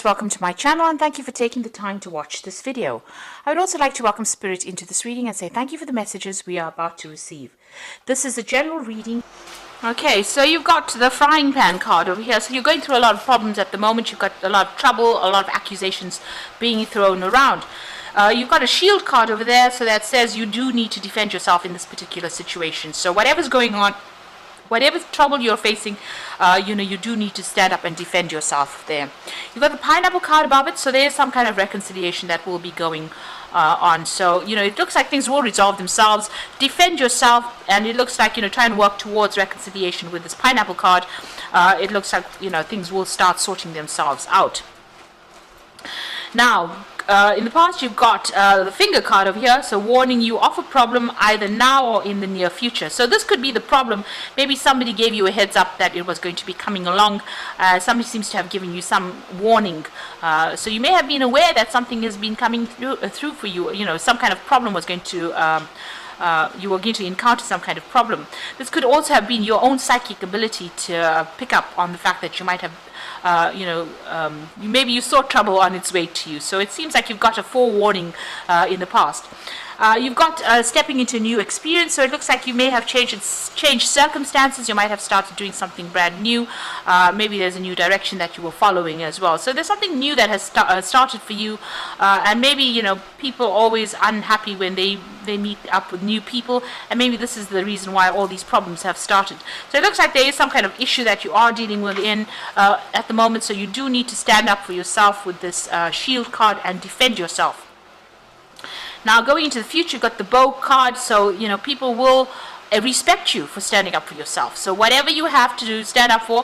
Welcome to my channel and thank you for taking the time to watch this video. I would also like to welcome Spirit into this reading and say thank you for the messages we are about to receive. This is a general reading. Okay, so you've got the frying pan card over here. So you're going through a lot of problems at the moment. You've got a lot of trouble, a lot of accusations being thrown around. You've got a shield card over there, so that says you do need to defend yourself in this particular situation. So whatever's going on, whatever trouble you're facing, you do need to stand up and defend yourself there. You've got the pineapple card above it, so there's some kind of reconciliation that will be going on. So, it looks like things will resolve themselves. Defend yourself, and it looks like, try and work towards reconciliation with this pineapple card. It looks like, things will start sorting themselves out. Now, in the past, you've got the finger card over here, so warning you of a problem either now or in the near future. So this could be the problem. Maybe somebody gave you a heads up that it was going to be coming along. Somebody seems to have given you some warning. So you may have been aware that something has been coming through for you. Some kind of problem was going to you were going to encounter some kind of problem. This could also have been your own psychic ability to pick up on the fact that you might have maybe you saw trouble on its way to you. So it seems like you've got a forewarning in the past. You've got stepping into a new experience, so it looks like you may have changed circumstances. You might have started doing something brand new. Maybe there's a new direction that you were following as well. So there's something new that has started for you, and maybe people are always unhappy when they meet up with new people, and maybe this is the reason why all these problems have started. So it looks like there is some kind of issue that you are dealing with at the moment. So you do need to stand up for yourself with this shield card and defend yourself. Now, going into the future, you've got the bow card, so, people will respect you for standing up for yourself. So whatever you have to do, stand up for,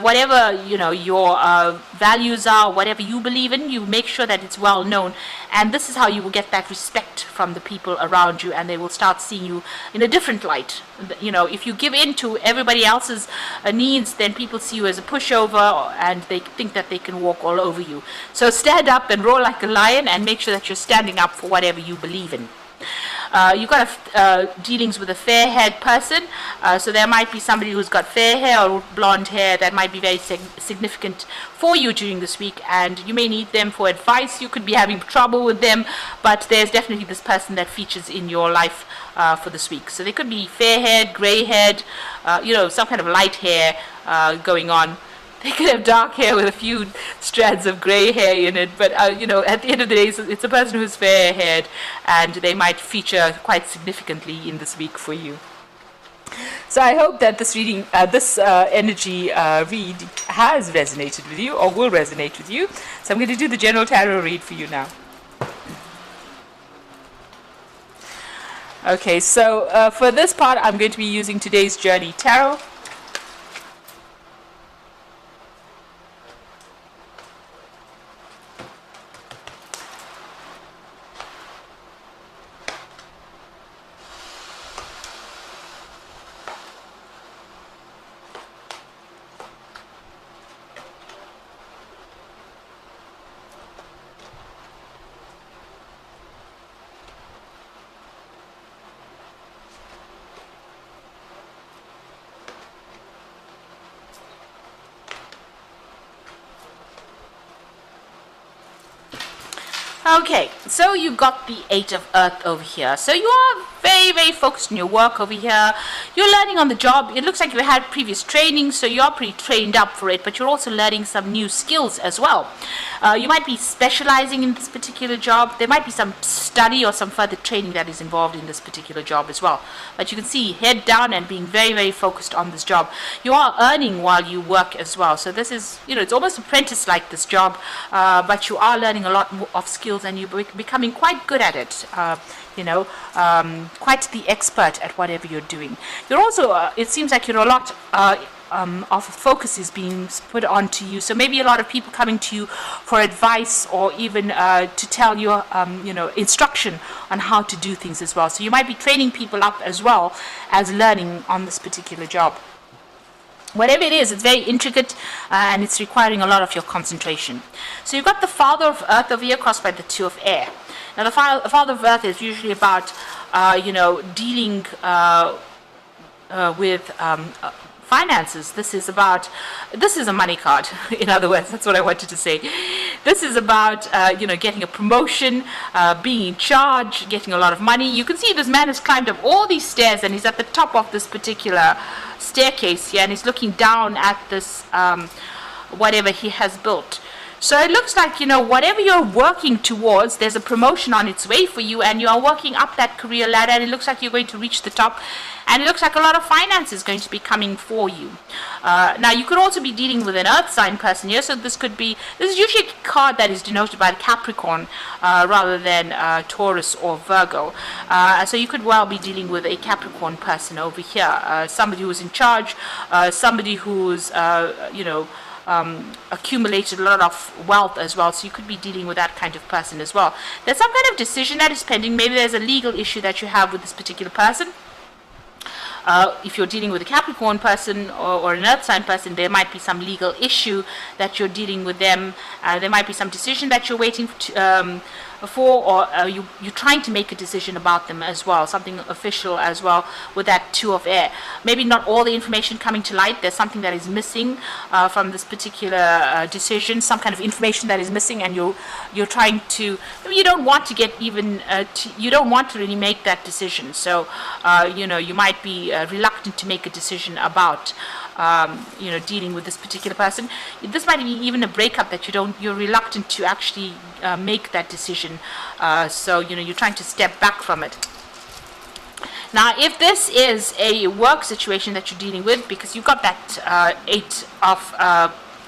whatever, your values are, whatever you believe in, you make sure that it's well known. And this is how you will get that respect from the people around you, and they will start seeing you in a different light. If you give in to everybody else's needs, then people see you as a pushover, and they think that they can walk all over you. So stand up and roar like a lion, and make sure that you're standing up for whatever you believe in. You've got dealings with a fair-haired person, so there might be somebody who's got fair hair or blonde hair that might be very significant for you during this week, and you may need them for advice. You could be having trouble with them, but there's definitely this person that features in your life for this week. So they could be fair-haired, grey-haired, some kind of light hair going on. They could have dark hair with a few strands of grey hair in it, but at the end of the day, it's a person who's fair-haired, and they might feature quite significantly in this week for you. So I hope that this reading, this energy read has resonated with you, or will resonate with you. So I'm going to do the general tarot read for you now. Okay, so for this part, I'm going to be using today's Journey Tarot. Okay, so you've got the Eight of Earth over here. So you are very, very focused on your work over here. You're learning on the job. It looks like you had previous training, so you're pretty trained up for it, but you're also learning some new skills as well. You might be specializing in this particular job. There might be some study or some further training that is involved in this particular job as well. But you can see head down and being very, very focused on this job. You are earning while you work as well. So this is, it's almost apprentice-like, this job, but you are learning a lot of skills, and you're becoming quite good at it, quite the expert at whatever you're doing. You're also, it seems like you're a lot of focus is being put onto you. So maybe a lot of people coming to you for advice, or even to tell you, instruction on how to do things as well. So you might be training people up as well as learning on this particular job. Whatever it is, it's very intricate, and it's requiring a lot of your concentration. So you've got the Father of Earth over here crossed by the Two of Air. Now the Father of Earth is usually about, dealing with finances. This is a money card. In other words, that's what I wanted to say. This is about, getting a promotion, being in charge, getting a lot of money. You can see this man has climbed up all these stairs and he's at the top of this particular staircase here, and he's looking down at this, whatever he has built. So it looks like, whatever you're working towards, there's a promotion on its way for you, and you are working up that career ladder, and it looks like you're going to reach the top, and it looks like a lot of finance is going to be coming for you. Now, you could also be dealing with an earth sign person here, so this is usually a card that is denoted by Capricorn rather than Taurus or Virgo. So you could well be dealing with a Capricorn person over here, somebody who's in charge, somebody who's, accumulated a lot of wealth as well, so you could be dealing with that kind of person as well. There's some kind of decision that is pending. Maybe there's a legal issue that you have with this particular person. If you're dealing with a Capricorn person or an earth sign person, there might be some legal issue that you're dealing with them. There might be some decision that you're waiting for, or you're trying to make a decision about them as well, something official as well with that Two of Air. Maybe not all the information coming to light. There's something that is missing from this particular decision, some kind of information that is missing, and you're trying to, you don't want to get even, you don't want to really make that decision. So, you might be reluctant to make a decision about dealing with this particular person. This might be even a breakup that you're reluctant to actually make that decision. So you're trying to step back from it. Now, if this is a work situation that you're dealing with, because you've got that 8 of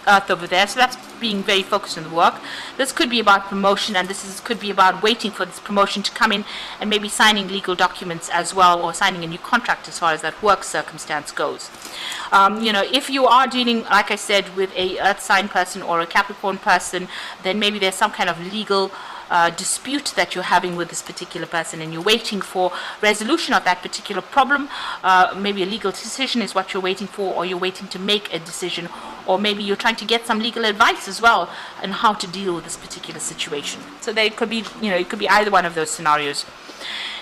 Earth over there, so that's being very focused on the work. This could be about promotion, and could be about waiting for this promotion to come in and maybe signing legal documents as well, or signing a new contract as far as that work circumstance goes. If you are dealing, like I said, with a earth sign person or a Capricorn person, then maybe there's some kind of legal dispute that you're having with this particular person, and you're waiting for resolution of that particular problem. Maybe a legal decision is what you're waiting for, or you're waiting to make a decision, or maybe you're trying to get some legal advice as well on how to deal with this particular situation. So there could be, it could be either one of those scenarios.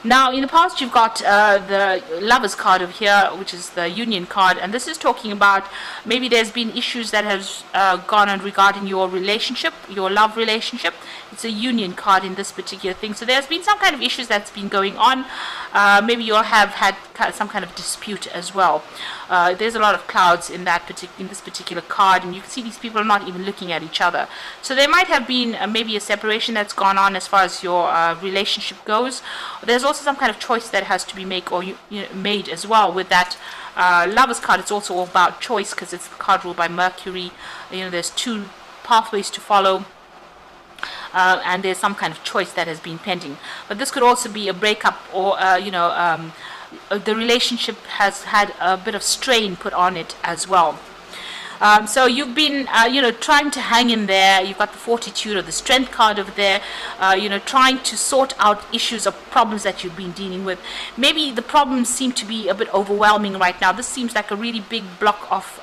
Now, in the past, you've got the Lovers card over here, which is the Union card, and this is talking about maybe there's been issues that have gone on regarding your relationship, your love relationship. It's a Union card in this particular thing. So there's been some kind of issues that's been going on. Maybe you'll have had some kind of dispute as well. There's a lot of clouds in this particular card, and you can see these people are not even looking at each other. So there might have been maybe a separation that's gone on as far as your relationship goes. There's also some kind of choice that has to be made as well with that Lovers card. It's also all about choice, because it's the card ruled by Mercury. There's 2 pathways to follow. And there's some kind of choice that has been pending. But this could also be a breakup, or the relationship has had a bit of strain put on it as well. So you've been, trying to hang in there. You've got the Fortitude or the Strength card over there, trying to sort out issues or problems that you've been dealing with. Maybe the problems seem to be a bit overwhelming right now. This seems like a really big block of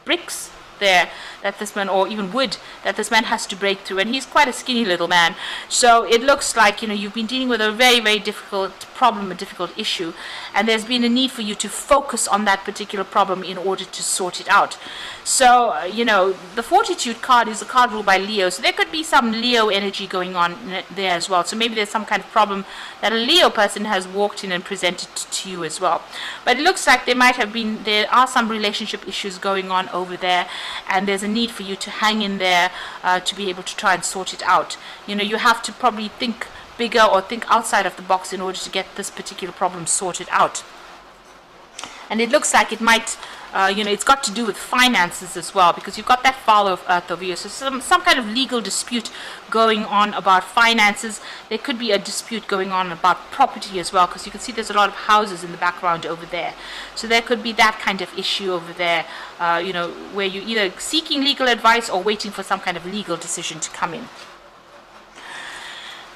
bricks there that this man, or even wood, that this man has to break through, and he's quite a skinny little man. So it looks like you've been dealing with a very, very difficult problem, a difficult issue, and there's been a need for you to focus on that particular problem in order to sort it out. So the Fortitude card is a card ruled by Leo, so there could be some Leo energy going on there as well. So maybe there's some kind of problem that a Leo person has walked in and presented to you as well. But it looks like there are some relationship issues going on over there, and there's a need for you to hang in there to be able to try and sort it out. You have to probably think bigger or think outside of the box in order to get this particular problem sorted out. And it looks like it might, it's got to do with finances as well, because you've got that Father of Earth over here. So some kind of legal dispute going on about finances. There could be a dispute going on about property as well, because you can see there's a lot of houses in the background over there. So there could be that kind of issue over there, where you're either seeking legal advice or waiting for some kind of legal decision to come in.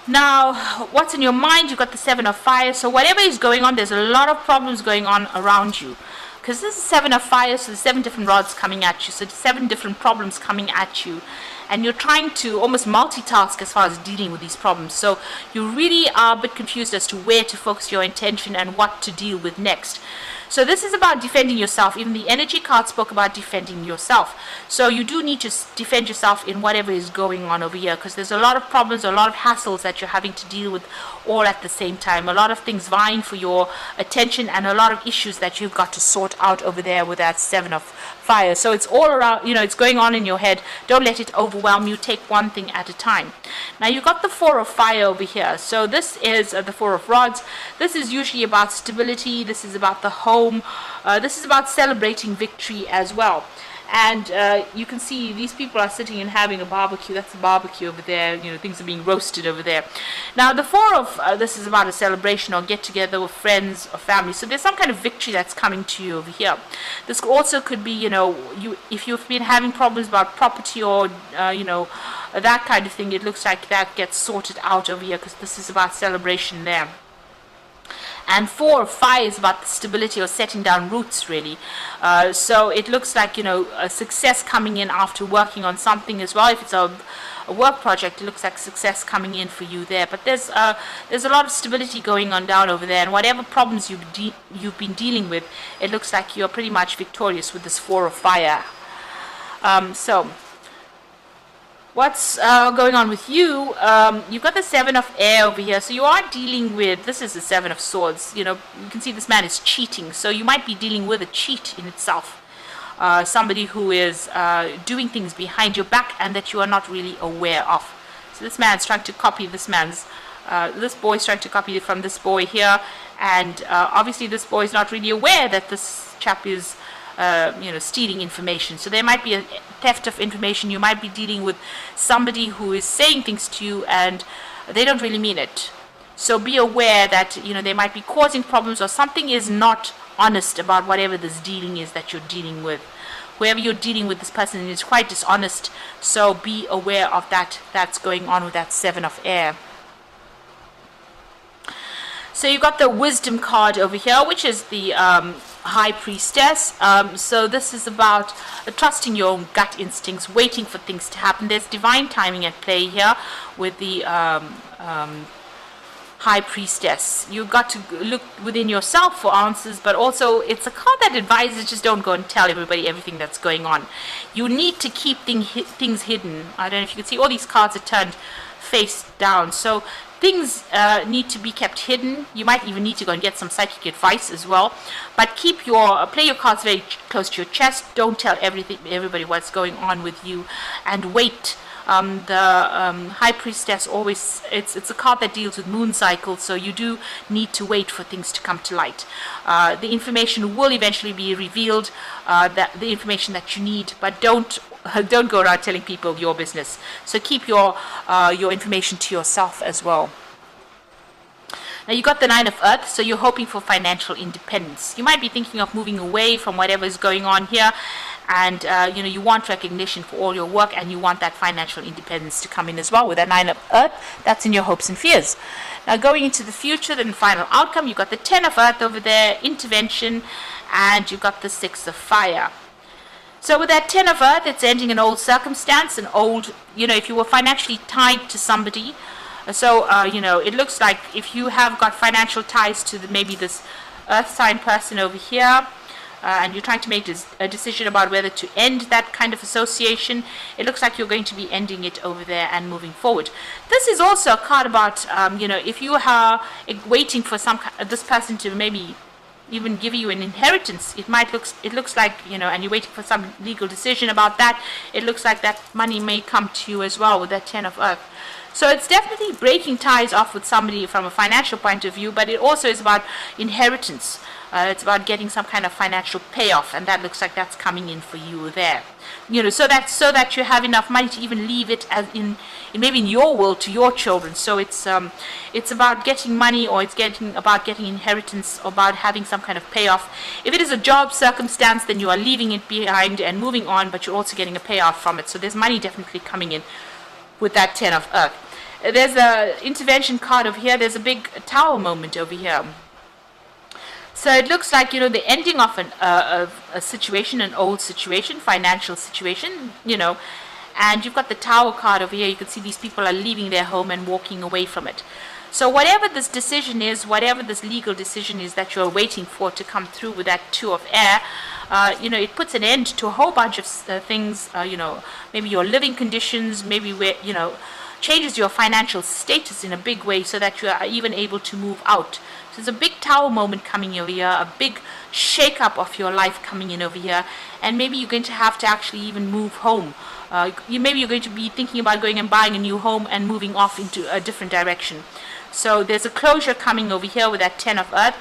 Now, what's in your mind? You've got the 7 of Fire. So whatever is going on, there's a lot of problems going on around you. Because this is 7 of Fire, so there's 7 different rods coming at you. So 7 different problems coming at you. and you're trying to almost multitask as far as dealing with these problems. So you really are a bit confused as to where to focus your attention and what to deal with next. So this is about defending yourself. Even the energy card spoke about defending yourself. So you do need to defend yourself in whatever is going on over here, because there's a lot of problems, a lot of hassles that you're having to deal with all at the same time. A lot of things vying for your attention and a lot of issues that you've got to sort out over there with that Seven of Fire. So it's all around, it's going on in your head. Don't let it overwhelm you. Take one thing at a time. Now you've got the Four of Fire over here. So this is the Four of Rods. This is usually about stability. This is about the home. This is about celebrating victory as well. And you can see these people are sitting and having a barbecue. That's a barbecue over there. Things are being roasted over there. Now the Four of this is about a celebration or get together with friends or family. So there's some kind of victory that's coming to you over here. This also could be, if you've been having problems about property or that kind of thing, it looks like that gets sorted out over here, because this is about celebration there. And Four of Fire is about the stability or setting down roots, really. So it looks like, a success coming in after working on something as well. If it's a work project, it looks like success coming in for you there. But there's a lot of stability going on down over there. And whatever problems you've been dealing with, it looks like you're pretty much victorious with this Four of Fire. So what's going on with you? You've got the Seven of Air over here, so you are dealing with, this is the Seven of Swords. You can see this man is cheating, so you might be dealing with a cheat in itself. Somebody who is doing things behind your back and that you are not really aware of. So this man's trying to copy this boy's trying to copy it from this boy here, and obviously this boy is not really aware that this chap is stealing information. So there might be a theft of information. You might be dealing with somebody who is saying things to you and they don't really mean it. So be aware that they might be causing problems, or something is not honest about whatever this dealing is that you're dealing with. Whoever you're dealing with, this person is quite dishonest. So be aware of that. That's going on with that Seven of Air. So you've got the Wisdom card over here, which is the High Priestess. So this is about trusting your own gut instincts, waiting for things to happen. There's divine timing at play here with the High Priestess. You've got to look within yourself for answers, but also it's a card that advises just don't go and tell everybody everything that's going on. You need to keep things hidden. I don't know if you can see all these cards are turned face down. So things need to be kept hidden. You might even need to go and get some psychic advice as well. But play your cards very close to your chest. Don't tell everybody what's going on with you, and wait. The High Priestess always, it's a card that deals with moon cycles, so you do need to wait for things to come to light. The information will eventually be revealed, the information that you need, but don't go around telling people your business. So keep your information to yourself as well. Now you got the Nine of Earth, so you're hoping for financial independence. You might be thinking of moving away from whatever is going on here, and you want recognition for all your work, and you want that financial independence to come in as well with that Nine of Earth. That's in your hopes and fears. Now going into the future, then final outcome, you've got the Ten of Earth over there, intervention, and you've got the Six of Fire. So with that Ten of Earth, it's ending an old circumstance, an old, if you were financially tied to somebody. So, it looks like if you have got financial ties to maybe this Earth sign person over here, and you're trying to make a decision about whether to end that kind of association, it looks like you're going to be ending it over there and moving forward. This is also a card about, if you are waiting for this person to maybe even give you an inheritance, it looks like, and you're waiting for some legal decision about that, it looks like that money may come to you as well with that Ten of Earth. So it's definitely breaking ties off with somebody from a financial point of view, but it also is about inheritance. It's about getting some kind of financial payoff, and that looks like that's coming in for you there. So that you have enough money to even leave it as maybe in your will to your children. So it's about getting money, or it's about getting inheritance, or about having some kind of payoff. If it is a job circumstance, then you are leaving it behind and moving on, but you're also getting a payoff from it. So there's money definitely coming in with that Ten of Earth. There's a intervention card over here. There's a big tower moment over here. So it looks like, the ending of a situation, an old situation, financial situation, And you've got the Tower card over here. You can see these people are leaving their home and walking away from it. So whatever this decision is, whatever this legal decision is that you're waiting for to come through with that Two of Air, it puts an end to a whole bunch of things, maybe your living conditions, maybe where, changes your financial status in a big way so that you are even able to move out. So there's a big Tower moment coming over here, a big shake-up of your life coming in over here, and maybe you're going to have to actually even move home. Maybe you're going to be thinking about going and buying a new home and moving off into a different direction. So there's a closure coming over here with that Ten of Earth,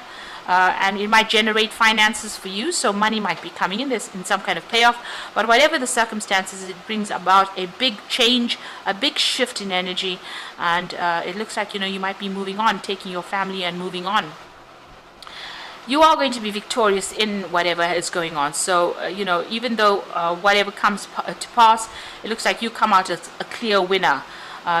and it might generate finances for you, so money might be coming in. There's in some kind of payoff, but whatever the circumstances, it brings about a big change, a big shift in energy, and it looks like you might be moving on, taking your family and moving on. You are going to be victorious in whatever is going on. So, even though whatever comes to pass, it looks like you come out as a clear winner.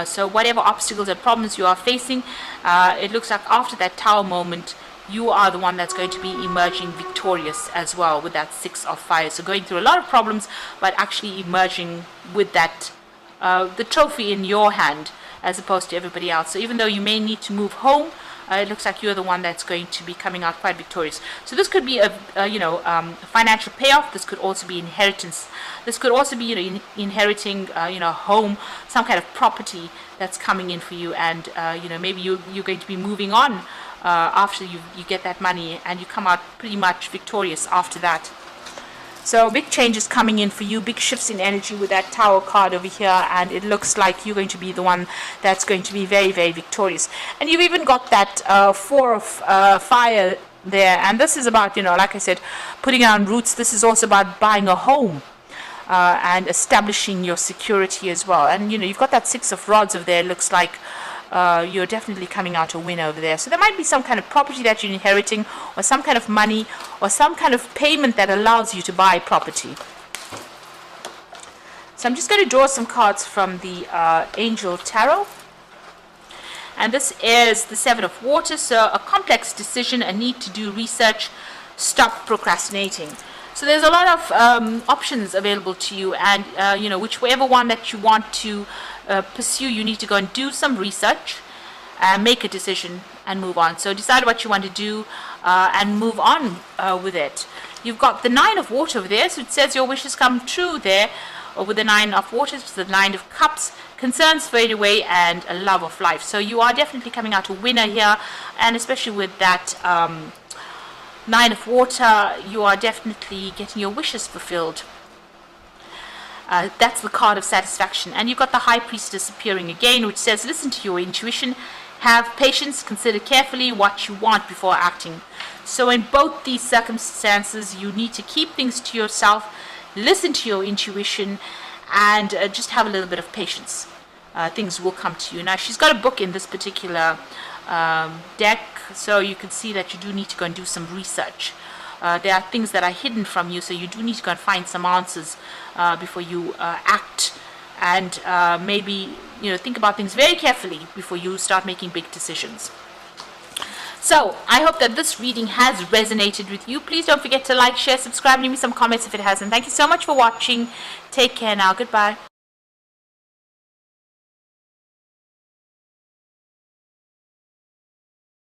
So whatever obstacles and problems you are facing, it looks like after that Tower moment, you are the one that's going to be emerging victorious as well with that Six of Fire. So going through a lot of problems, but actually emerging with that, the trophy in your hand as opposed to everybody else. So even though you may need to move home, it looks like you're the one that's going to be coming out quite victorious. So this could be a financial payoff. This could also be inheritance. This could also be inheriting home, some kind of property that's coming in for you, and maybe you're going to be moving on after you get that money, and you come out pretty much victorious after that. So big changes coming in for you, big shifts in energy with that Tower card over here, and it looks like you're going to be the one that's going to be very, very victorious. And you've even got that Four of Fire there, and this is about, like I said, putting down roots. This is also about buying a home and establishing your security as well. And, you've got that Six of Rods over there. It looks like you're definitely coming out a winner over there. So there might be some kind of property that you're inheriting, or some kind of money, or some kind of payment that allows you to buy property. So I'm just going to draw some cards from the Angel Tarot. And this is the Seven of Water. So a complex decision, a need to do research, stop procrastinating. So there's a lot of options available to you, and whichever one that you want to pursue, you need to go and do some research, make a decision, and move on. So decide what you want to do and move on with it. You've got the Nine of Water over there, so it says your wishes come true there. Or with the Nine of Water, it's the Nine of Cups, concerns fade away, and a love of life. So you are definitely coming out a winner here, and especially with that Nine of Water, you are definitely getting your wishes fulfilled. That's the card of satisfaction. And you've got the High Priestess appearing again, which says, listen to your intuition, have patience, consider carefully what you want before acting. So in both these circumstances, you need to keep things to yourself, listen to your intuition, and just have a little bit of patience. Things will come to you. Now, she's got a book in this particular deck, so you can see that you do need to go and do some research. There are things that are hidden from you, so you do need to go and find some answers before you act, and maybe think about things very carefully before you start making big decisions. So I hope that this reading has resonated with you. Please don't forget to like, share, subscribe, leave me some comments if it hasn't. Thank you so much for watching. Take care now. Goodbye.